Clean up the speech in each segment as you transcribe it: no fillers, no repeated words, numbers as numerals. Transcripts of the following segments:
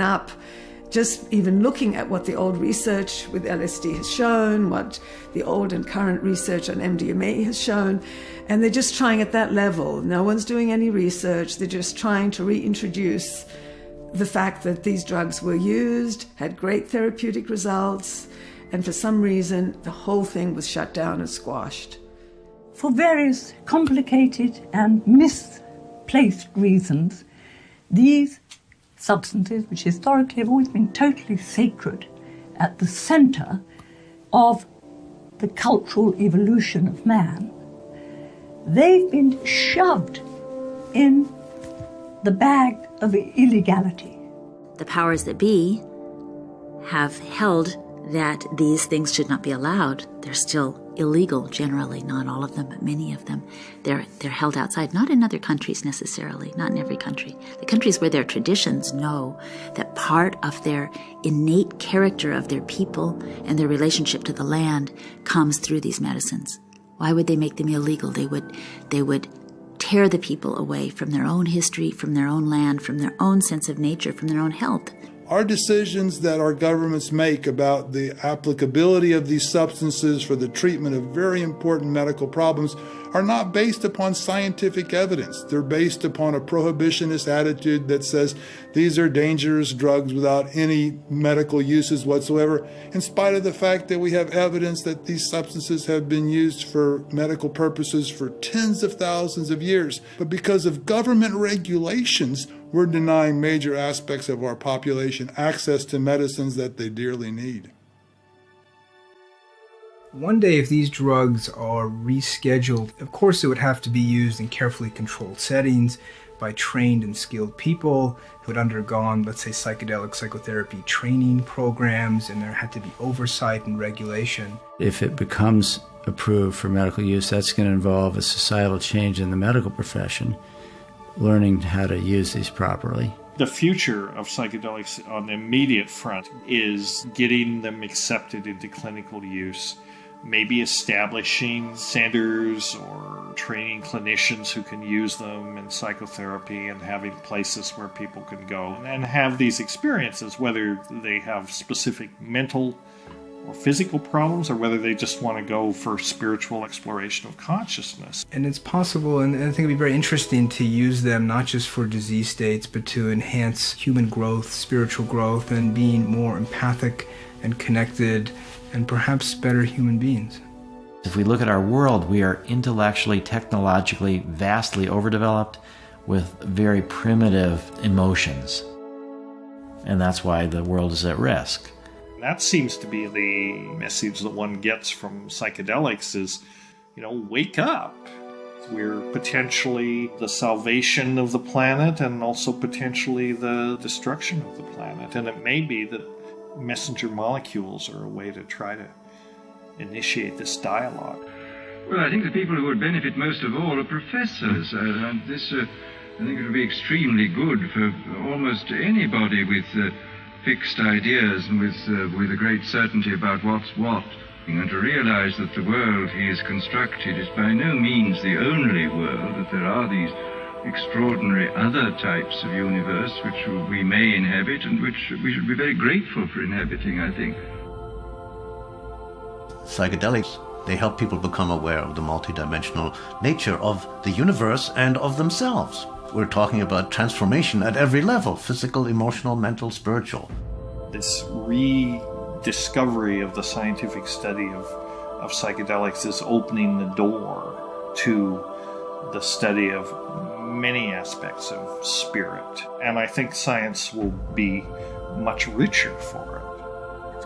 up, just even looking at what the old research with LSD has shown, what the old and current research on MDMA has shown, and they're just trying at that level. No one's doing any research, they're just trying to reintroduce the fact that these drugs were used, had great therapeutic results, and for some reason the whole thing was shut down and squashed. For various complicated and misplaced reasons, these substances, which historically have always been totally sacred, at the centre of the cultural evolution of man, they've been shoved in the bag of illegality. The powers that be have held that these things should not be allowed. They're still illegal generally, not all of them, but many of them. They're held outside, not in other countries necessarily, not in every country. The countries where their traditions know that part of their innate character of their people and their relationship to the land comes through these medicines. Why would they make them illegal? They would tear the people away from their own history, from their own land, from their own sense of nature, from their own health. Our decisions that our governments make about the applicability of these substances for the treatment of very important medical problems are not based upon scientific evidence. They're based upon a prohibitionist attitude that says these are dangerous drugs without any medical uses whatsoever, in spite of the fact that we have evidence that these substances have been used for medical purposes for tens of thousands of years. But because of government regulations, we're denying major aspects of our population access to medicines that they dearly need. One day, if these drugs are rescheduled, of course it would have to be used in carefully controlled settings by trained and skilled people who had undergone, let's say, psychedelic psychotherapy training programs, and there had to be oversight and regulation. If it becomes approved for medical use, that's going to involve a societal change in the medical profession, learning how to use these properly. The future of psychedelics on the immediate front is getting them accepted into clinical use, maybe establishing centers or training clinicians who can use them in psychotherapy and having places where people can go and have these experiences, whether they have specific mental or physical problems, or whether they just want to go for spiritual exploration of consciousness. And it's possible, and I think it'd be very interesting to use them not just for disease states, but to enhance human growth, spiritual growth, and being more empathic and connected, and perhaps better human beings. If we look at our world, we are intellectually, technologically, vastly overdeveloped with very primitive emotions. And that's why the world is at risk. That seems to be the message that one gets from psychedelics is, wake up. We're potentially the salvation of the planet and also potentially the destruction of the planet. And it may be that messenger molecules are a way to try to initiate this dialogue. Well, I think the people who would benefit most of all are professors. And this, I think it would be extremely good for almost anybody with fixed ideas and with a great certainty about what's what, and to realize that the world he has constructed is by no means the only world, that there are these extraordinary other types of universe which we may inhabit and which we should be very grateful for inhabiting, I think. Psychedelics, they help people become aware of the multidimensional nature of the universe and of themselves. We're talking about transformation at every level: physical, emotional, mental, spiritual. This rediscovery of the scientific study of psychedelics is opening the door to the study of many aspects of spirit. And I think science will be much richer for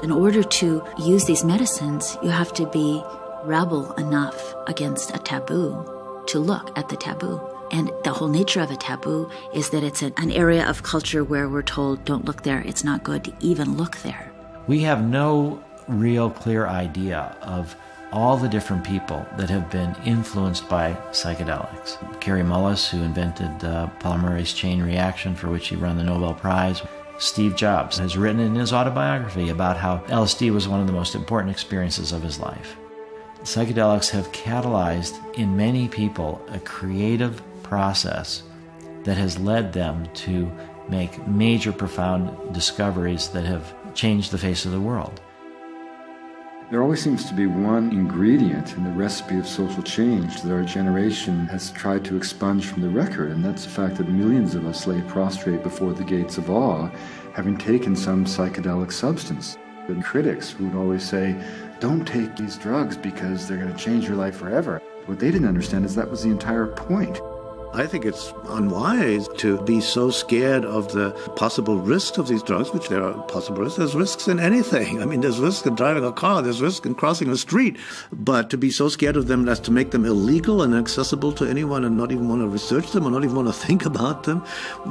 it. In order to use these medicines, you have to be rebel enough against a taboo to look at the taboo. And the whole nature of a taboo is that it's an area of culture where we're told, don't look there, it's not good to even look there. We have no real clear idea of all the different people that have been influenced by psychedelics. Kary Mullis, who invented polymerase chain reaction, for which he won the Nobel Prize. Steve Jobs has written in his autobiography about how LSD was one of the most important experiences of his life. Psychedelics have catalyzed in many people a creative process that has led them to make major, profound discoveries that have changed the face of the world. There always seems to be one ingredient in the recipe of social change that our generation has tried to expunge from the record, and that's the fact that millions of us lay prostrate before the gates of awe, having taken some psychedelic substance. And critics would always say, don't take these drugs because they're going to change your life forever. What they didn't understand is that was the entire point. I think it's unwise to be so scared of the possible risks of these drugs, which there are possible risks. There's risks in anything. I mean, there's risks in driving a car, there's risks in crossing a street. But to be so scared of them as to make them illegal and accessible to anyone and not even want to research them or not even want to think about them,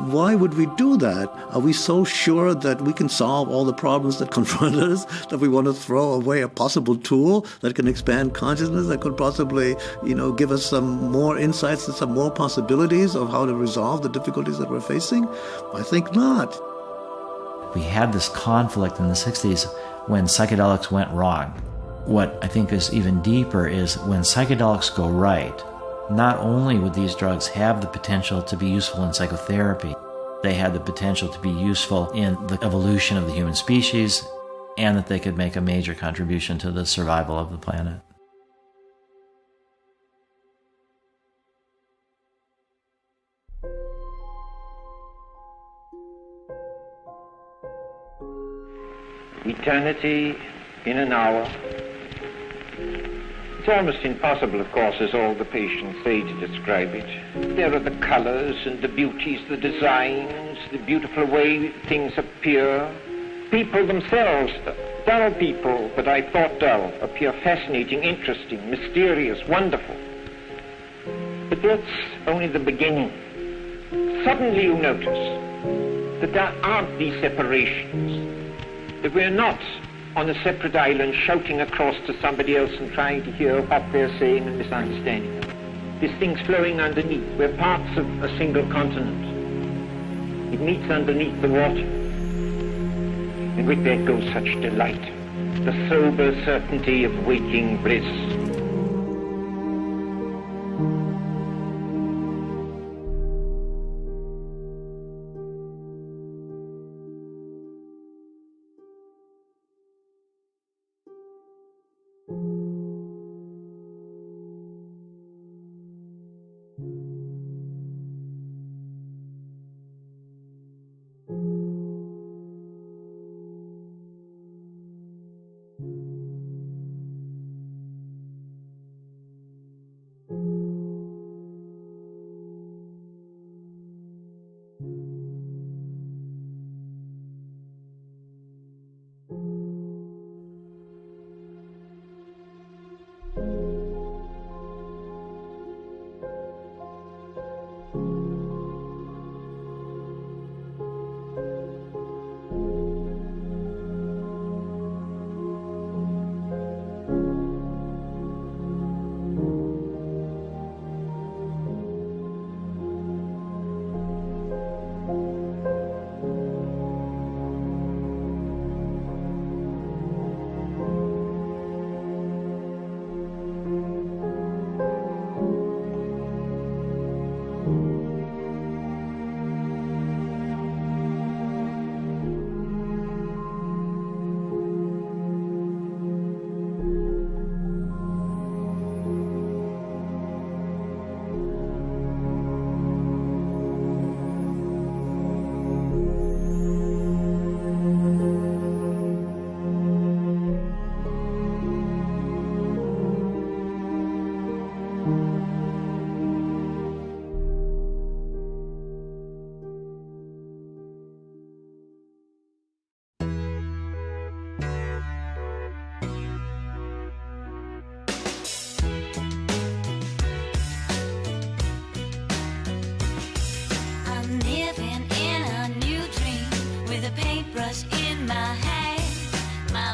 why would we do that? Are we so sure that we can solve all the problems that confront us that we want to throw away a possible tool that can expand consciousness, that could possibly, give us some more insights and some more possibilities of how to resolve the difficulties that we're facing? I think not. We had this conflict in the 60s when psychedelics went wrong. What I think is even deeper is when psychedelics go right, not only would these drugs have the potential to be useful in psychotherapy, they had the potential to be useful in the evolution of the human species, and that they could make a major contribution to the survival of the planet. Eternity in an hour. It's almost impossible, of course, as all the patients say, to describe it. There are the colors and the beauties, the designs, the beautiful way things appear. People themselves, dull people that I thought dull, appear fascinating, interesting, mysterious, wonderful. But that's only the beginning. Suddenly you notice that there aren't these separations, that we're not on a separate island shouting across to somebody else and trying to hear what they're saying and misunderstanding them. There's things flowing underneath. We're parts of a single continent. It meets underneath the water. And with that goes such delight, the sober certainty of waking bliss. Living in a new dream with a paintbrush in my hand. My